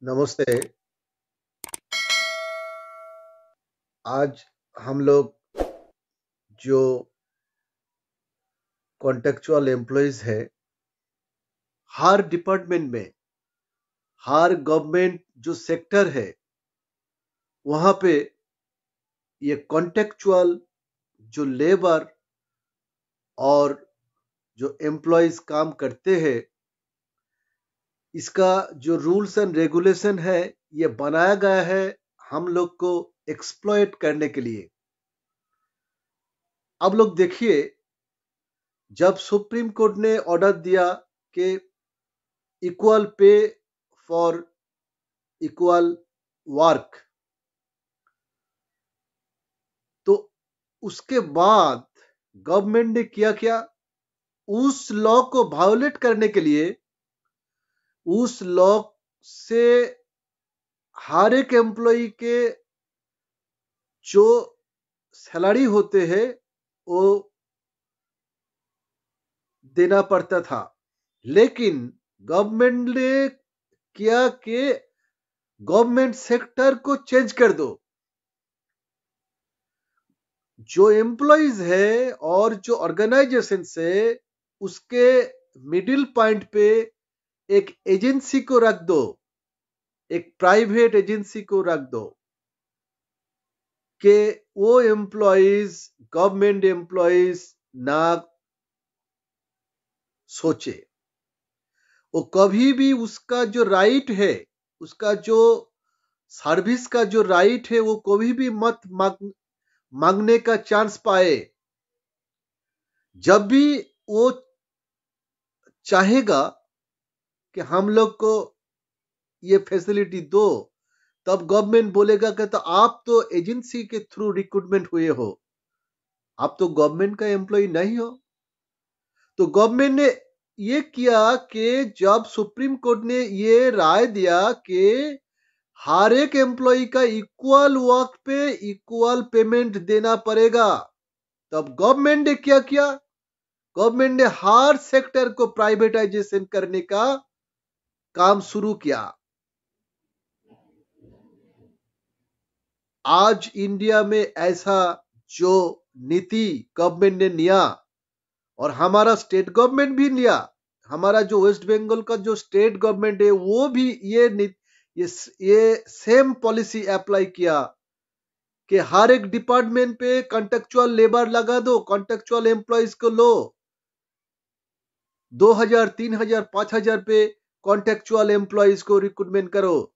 नमस्ते। आज हम लोग जो कॉन्टेक्चुअल एम्प्लॉइज है, हर डिपार्टमेंट में, हर गवर्नमेंट जो सेक्टर है, वहां पे ये कॉन्टेक्चुअल जो लेबर और जो एम्प्लॉइज काम करते हैं, इसका जो रूल्स एंड रेगुलेशन है, ये बनाया गया है हम लोग को एक्सप्लॉइट करने के लिए। अब लोग देखिए, जब सुप्रीम कोर्ट ने ऑर्डर दिया कि equal pay for equal work, तो उसके बाद गवर्नमेंट ने किया क्या? उस लॉ को वायोलेट करने के लिए, उस लॉ से हर एक एम्प्लॉय के जो सैलरी होते हैं वो देना पड़ता था। लेकिन गवर्नमेंट ने किया कि गवर्नमेंट सेक्टर को चेंज कर दो। जो एम्प्लॉइज है और जो ऑर्गेनाइजेशन है, उसके मिडिल पॉइंट पे एक एजेंसी को रख दो, एक प्राइवेट एजेंसी को रख दो कि वो एम्प्लॉइज गवर्नमेंट एम्प्लॉइज ना सोचे। वो कभी भी उसका जो राइट है, उसका जो सर्विस का जो राइट है, वो कभी भी मत मांगने का चांस पाए। जब भी वो चाहेगा कि हम लोग को ये फैसिलिटी दो, तब गवर्नमेंट बोलेगा कि तो आप तो एजेंसी के थ्रू रिक्रूटमेंट हुए हो, आप तो गवर्नमेंट का एम्प्लॉय नहीं हो। तो गवर्नमेंट ने ये किया कि जब सुप्रीम कोर्ट ने ये राय दिया कि हर एक एम्प्लॉय का इक्वल वर्क पे इक्वल पेमेंट देना पड़ेगा, तब गवर्नमेंट ने क्या किया? गवर्नमेंट ने हर सेक्टर को प्राइवेटाइजेशन करने का काम शुरू किया। आज इंडिया में ऐसा जो नीति गवर्नमेंट ने लिया, और हमारा स्टेट गवर्नमेंट भी लिया, हमारा जो वेस्ट बंगाल का जो स्टेट गवर्नमेंट है वो भी ये सेम पॉलिसी अप्लाई किया कि हर एक डिपार्टमेंट पे कॉन्ट्रेक्चुअल लेबर लगा दो, कॉन्ट्रेक्चुअल एम्प्लॉइज को लो, 2000, 3000, 5000 पे कॉन्ट्रेक्चुअल एम्प्लॉइज को रिक्रूटमेंट करो।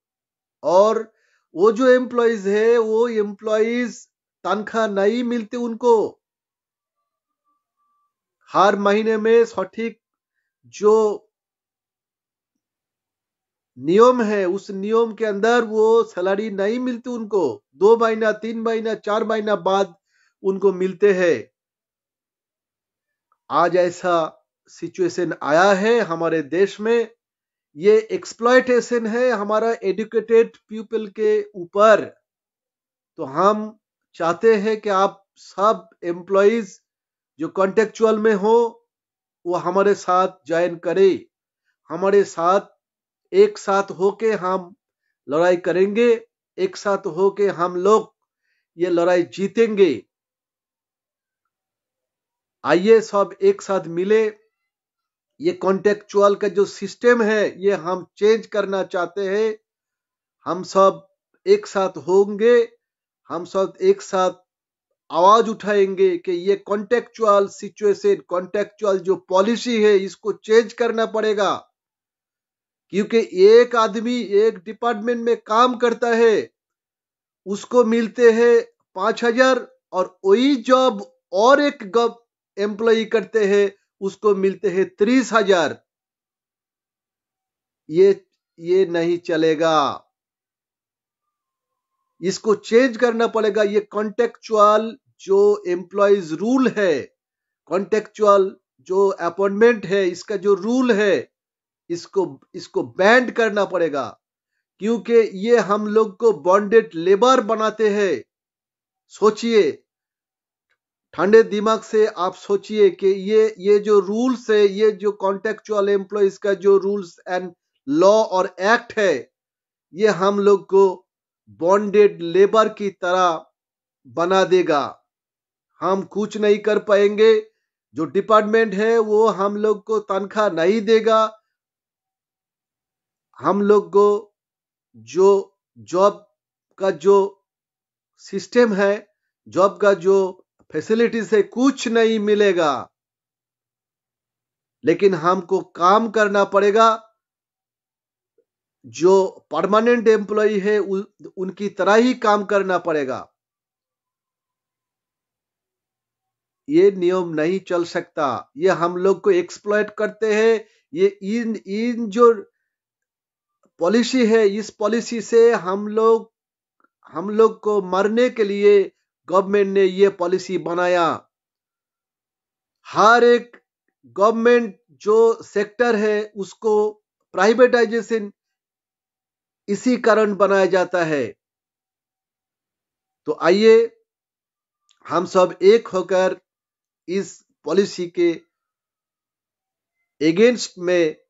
और वो जो एम्प्लॉइज है, वो एम्प्लॉइज तनख्वाह नहीं मिलती उनको, हर महीने में सटीक जो नियम है उस नियम के अंदर वो सैलरी नहीं मिलती उनको, 2 महीना, 3 महीना, 4 महीना बाद उनको मिलते हैं। आज ऐसा सिचुएशन आया है हमारे देश में। ये एक्सप्लॉयटेशन है हमारा एजुकेटेड पीपल के ऊपर। तो हम चाहते हैं कि आप सब एम्प्लॉइज जो कॉन्ट्रेक्चुअल में हो, वो हमारे साथ ज्वाइन करें, हमारे साथ एक साथ होके हम लड़ाई करेंगे, एक साथ होके हम लोग ये लड़ाई जीतेंगे। आइए सब एक साथ मिले, ये कॉन्टेक्चुअल का जो सिस्टम है ये हम चेंज करना चाहते हैं। हम सब एक साथ होंगे, हम सब एक साथ आवाज उठाएंगे कि ये कॉन्टेक्चुअल सिचुएशन, कॉन्टेक्चुअल जो पॉलिसी है, इसको चेंज करना पड़ेगा। क्योंकि एक आदमी एक डिपार्टमेंट में काम करता है, उसको मिलते हैं 5000, और वही जॉब और एक एम्प्लॉय करते हैं, उसको मिलते हैं 30,000। ये नहीं चलेगा, इसको चेंज करना पड़ेगा। ये कॉन्टेक्चुअल जो एम्प्लॉयज रूल है, कॉन्टेक्चुअल जो अपॉइंटमेंट है, इसका जो रूल है, इसको बैंड करना पड़ेगा। क्योंकि ये हम लोग को बॉन्डेड लेबर बनाते हैं। सोचिए, ठंडे दिमाग से आप सोचिए कि ये जो रूल्स है, ये जो कॉन्टेक्चुअल एम्प्लॉइज का जो रूल्स एंड लॉ और एक्ट है, ये हम लोग को बॉन्डेड लेबर की तरह बना देगा। हम कुछ नहीं कर पाएंगे। जो डिपार्टमेंट है वो हम लोग को तनख्वाह नहीं देगा। हम लोग को जो जॉब का जो सिस्टम है, जॉब का जो फैसिलिटीज है, कुछ नहीं मिलेगा। लेकिन हमको काम करना पड़ेगा। जो परमानेंट एम्प्लॉय है उनकी तरह ही काम करना पड़ेगा। ये नियम नहीं चल सकता। ये हम लोग को एक्सप्लॉइट करते हैं। ये इन जो पॉलिसी है, इस पॉलिसी से हम लोग को मरने के लिए गवर्नमेंट ने ये पॉलिसी बनाया। हर एक गवर्नमेंट जो सेक्टर है उसको प्राइवेटाइजेशन इसी कारण बनाया जाता है। तो आइए हम सब एक होकर इस पॉलिसी के अगेंस्ट में